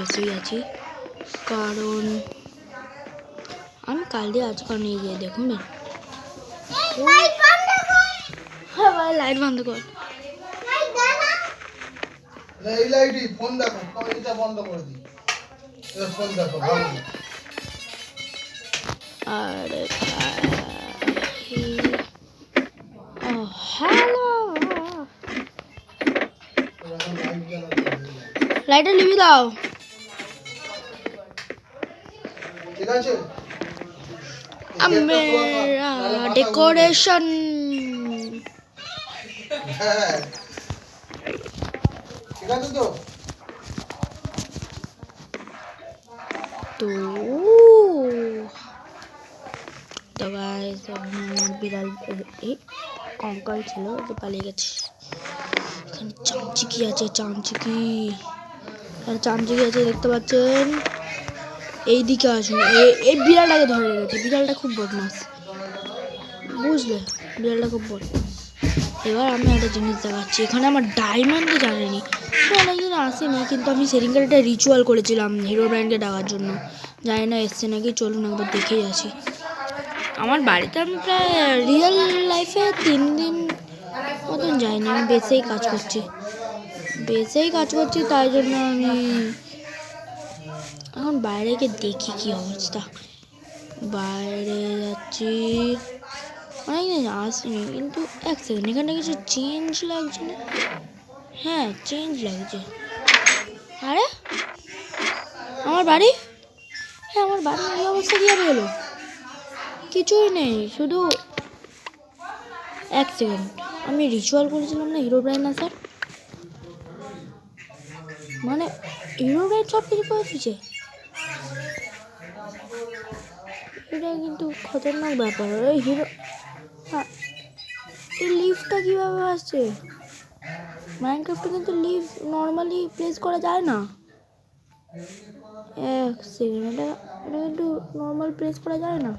পাশেই আছি, কারণ আমি কাল দিয়ে আজ কারণ এই গিয়ে দেখুন হ্যাঁ ভাই লাইট বন্ধ কর। এই লাইটই ফোন দেখো, এটা বন্ধ করে দিই। ফোন দেখো ভালো। আরে হ্যালো, লাইটটা নিভে দাও। ঠিক আছে, मेरा डेकोरेशन হ্যাঁ ঠিক আছে তো। तो गाइस বিড়াল কঙ্কাল ছিল তো পালিয়ে গেছে। এখানে চামচিকি আছে, চামচিকি আছে দেখতে পাচ্ছেন। এইদিকে আসুন, এই বিড়ালটাকে ধরে রেখেছে। বিড়ালটা খুব বদমাস, বুঝলে, বিড়ালটা খুব বদমাস। এবার আমি একটা জিনিস দেখাচ্ছি। এখানে আমার ডায়মন্ডে জানেনি অনেকদিন আসেনি, কিন্তু আমি সেদিনকার একটা রিচুয়াল করেছিলাম হিরো ব্র্যান্ডকে ডাকার জন্য। জানি না এসছে নাকি, চলুন একবার দেখেই আসি। আমার বাড়িতে আমি প্রায় রিয়েল লাইফে 3 দিন মতন যাইনি, আমি বেসেই কাজ করছি, তাই জন্য আমি এখন বাইরে গিয়ে দেখি কি অবস্থা। বাইরে যাচ্ছি, অনেকদিন আসিনি, কিন্তু এক সেকেন্ড, এখানে কিছু চেঞ্জ লাগছে না? হ্যাঁ চেঞ্জ লাগছে। আরে আমার বাড়ি, হ্যাঁ আমার বাড়ির এই অবস্থা কীভাবে হলো? কিছুই নেই, শুধু এক সেকেন্ড, আমি রিচুয়াল করেছিলাম না হিরো ব্র্যান্ড আসার, মানে হিরো ব্র্যান্ড সব কিছু করে দিচ্ছে। এটা কিন্তু খতরনাক ব্যাপার। ওই হিরো, হ্যাঁ এই লিফটটা কীভাবে আসছে? মাইনক্রাফটে কিন্তু লিফট নর্মালি প্লেস করা যায় না। এক সেকেন্ড, এটা কিন্তু নর্মাল প্লেস করা যায় না।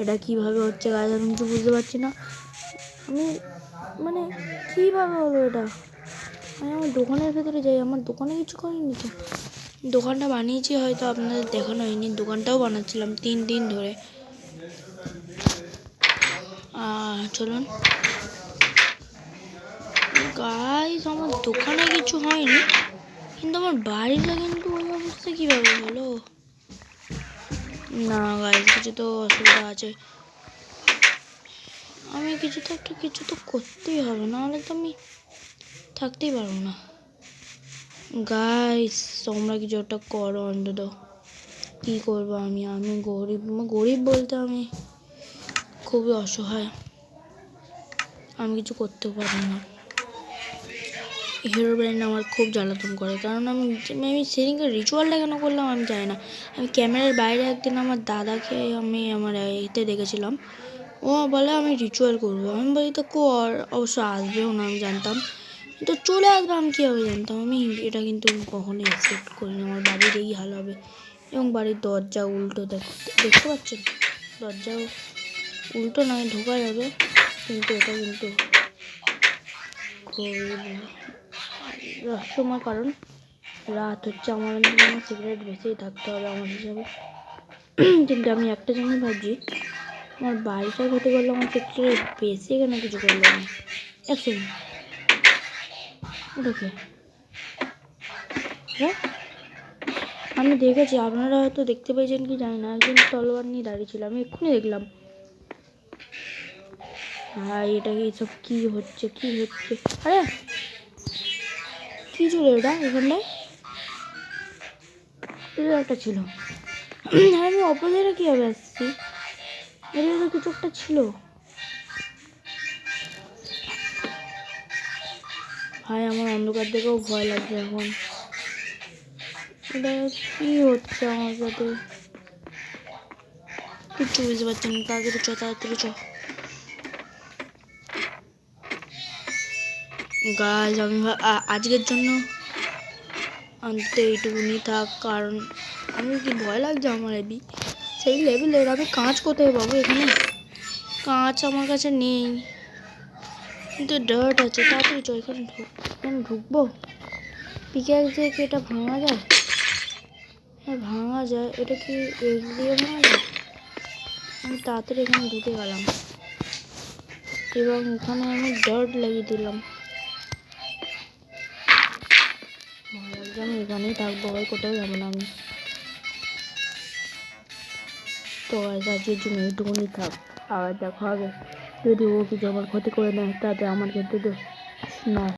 এটা কীভাবে হচ্ছে গাইজ, আমি কিছু বুঝতে পারছি না। আমি মানে কীভাবে হলো এটা? আমি আমার দোকানের ভেতরে যাই, আমার দোকানে কিছু করিনি তো। দোকানটা বানিয়েছি হয়তো আপনাদের দেখানো হয়নি, দোকানটাও বানাচ্ছিলাম 3 দিন ধরে। চলুন গাইজ, আমার দোকানে কিছু হয়নি, কিন্তু আমার বাড়িটা কিন্তু ওই অবস্থা কীভাবে হলো? না গাইজ, কিছু তো অসুবিধা আছে। আমি কিছু তো করতেই হবে, নাহলে তো আমি থাকতেই পারবো না। গাইজ তোমরা কিছু একটা করো অন্তত। কী করবো আমি গরিব বলতে আমি খুবই অসহায়, আমি কিছু করতেও পারি না। হিরো ব্র্যান্ড আমার খুব জ্বালাতন করে, কারণ আমি সেদিনকে রিচুয়ালটা কেন করলাম আমি জানি না। আমি ক্যামেরার বাইরে একদিন আমার দাদাকে আমি আমার এতে দেখেছিলাম, ও বলে আমি রিচুয়াল করবো। আমি বলি তো কর, অবশ্য আসবেও না আমি জানতাম, তো চলে আসবে আমি কীভাবে জানতাম? আমি এটা কিন্তু কখনোই এক্সপেক্ট করিনি আমার বাড়ির এই হাল হবে। এবং বাড়ির দরজা উল্টো দেখতে পাচ্ছেন, দরজা উল্টো নয়, ঢোকা যাবে, কিন্তু এটা কিন্তু খুবই রহস্যময়, কারণ রাত হচ্ছে, আমার সিগারেট বেঁচেই থাকতে হবে আমার হিসাবে। কিন্তু আমি একটা জিনিস ভাবছি, আমার বাড়িটা খেতে পারলো, আমার সিগারেট বেঁচে কেন কিছু করলো না। এক সেকেন্ড, ওটাকে হ্যাঁ আমি দেখেছি, আপনারা হয়তো দেখতে পেয়েছেন কি জানি না, একজন তলোয়ার নিয়ে দাঁড়িয়ে ছিল, আমি এক্ষুনি দেখলাম। ভাই এটা কি সব কি হচ্ছে? আরে কি ছিল এটা? এখানটায় একটা ছিল, আমি অপোজিটে কীভাবে আসছি? এটা তো কিছু একটা ছিল। ভাই আমার অন্ধকার দেখেও ভয় লাগছে এখন। এটা কি হচ্ছে আমার সাথে? কিচ্ছু বুঝতে পারছি না। তাড়াতাড়ি চ গাইজ, আমি আজকের জন্য অন্তত এইটুকুনি থাক, কারণ আমি কি ভয় লাগছে আমার সেই লেভেলের। আমি কাঁচ কোথায় পাবো? এখানে কাঁচ আমার কাছে নেই, কিন্তু ডার্ট আছে। তাড়াতাড়ি চ, এখানে ঢুকবো। পিকেক্স দিয়ে কি এটা ভাঙা যায়? হ্যাঁ ভাঙা যায়। এটা কি এগ দিয়ে ভাঙা যায়? আমি তাড়াতাড়ি এখানে ঢুকে গেলাম এবং এখানে আমি ডার্ট লাগিয়ে দিলাম। ভালো লাগছে, আমি এখানেই থাকবো, ভাই কোথাও যাবো না আমি। তো আজকের জন্য এইটুকুনি থাক, আবার দেখা হবে। যদি ও কিছু আমার ক্ষতি করে নেয় তাতে আমার ক্ষতি দোষ নয়।